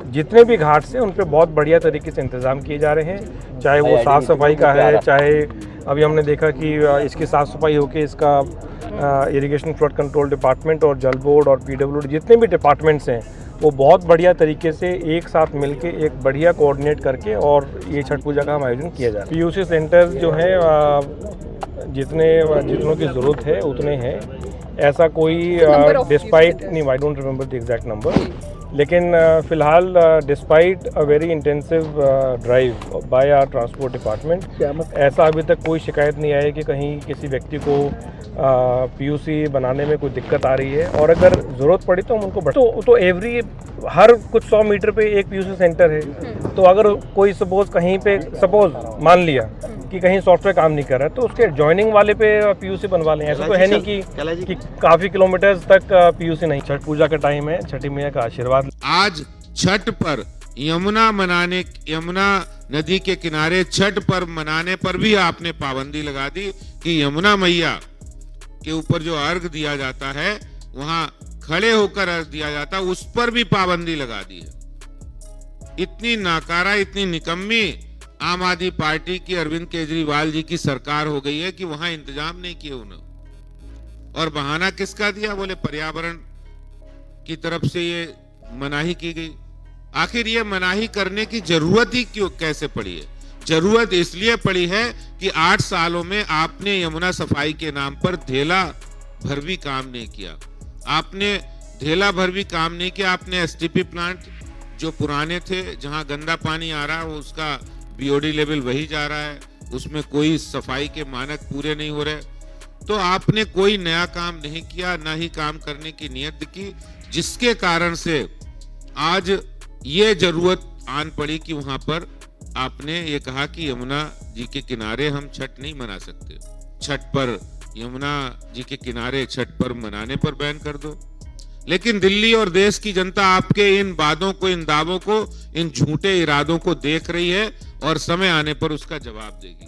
जितने भी घाट्स हैं उन पे बहुत बढ़िया तरीके से इंतज़ाम किए जा रहे हैं, चाहे वो साफ़ सफाई का है, चाहे अभी हमने देखा कि इसकी साफ़ सफाई होके इसका इरिगेशन फ्लड कंट्रोल डिपार्टमेंट और जल बोर्ड और पीडब्ल्यूडी जितने भी डिपार्टमेंट्स हैं वो बहुत बढ़िया तरीके से एक साथ मिलके एक बढ़िया कोऑर्डिनेट करके और ये छठ पूजा का हम आयोजन किया जा रहा है। पीयूसी सेंटर्स जो हैं जितनों की ज़रूरत है उतने हैं, ऐसा कोई डिस्पाइट नहीं, I don't remember the exact number, लेकिन फ़िलहाल despite a very intensive drive by our transport department ऐसा अभी तक कोई शिकायत नहीं आई कि कहीं किसी व्यक्ति को पीयूसी बनाने में कोई दिक्कत आ रही है। और अगर ज़रूरत पड़ी तो हम उनको तो हर कुछ 100 मीटर पे एक पीयूसी सेंटर है, तो अगर कोई सपोज मान लिया कि कहीं सॉफ्टवेयर काम नहीं कर रहा है तो उसके जॉइनिंग वाले पे पीयूसी बनवा लें। ऐसा तो है नहीं कि काफ़ी किलोमीटर्स तक पीयूसी नहीं। छठ पूजा का टाइम है, छठी मैया का आशीर्वाद। आज छठ पर यमुना नदी के किनारे छठ पर्व मनाने पर भी आपने पाबंदी लगा दी कि यमुना मैया के ऊपर जो अर्घ दिया जाता है वहां खड़े होकर अर्घ दिया जाता है, उस पर भी पाबंदी लगा दी है। इतनी नाकारा, इतनी निकम्मी आम आदमी पार्टी की अरविंद केजरीवाल जी की सरकार हो गई है कि वहां इंतजाम नहीं किए उन्होंने। और बहाना किसका दिया? बोले पर्यावरण की तरफ से ये मनाही की गई। आखिर ये मनाही करने की जरूरत ही क्यों कैसे पड़ी है? जरूरत इसलिए पड़ी है कि 8 सालों में आपने यमुना सफाई के नाम पर धेला भर भी काम नहीं किया। आपने धेला भर भी काम नहीं किया। आपने एसटीपी प्लांट जो पुराने थे, जहां गंदा पानी आ रहा है, उसका बीओडी लेवल वही जा रहा है, उसमें कोई सफाई के मानक पूरे नहीं हो रहे। तो आपने कोई नया काम नहीं किया, ना ही काम करने की नीयत की, जिसके कारण से आज ये जरूरत आन पड़ी कि वहां पर आपने ये कहा कि यमुना जी के किनारे हम छठ नहीं मना सकते। छठ पर यमुना जी के किनारे छठ पर्व मनाने पर बैन कर दो। लेकिन दिल्ली और देश की जनता आपके इन वादों को, इन दावों को, इन झूठे इरादों को देख रही है और समय आने पर उसका जवाब देगी।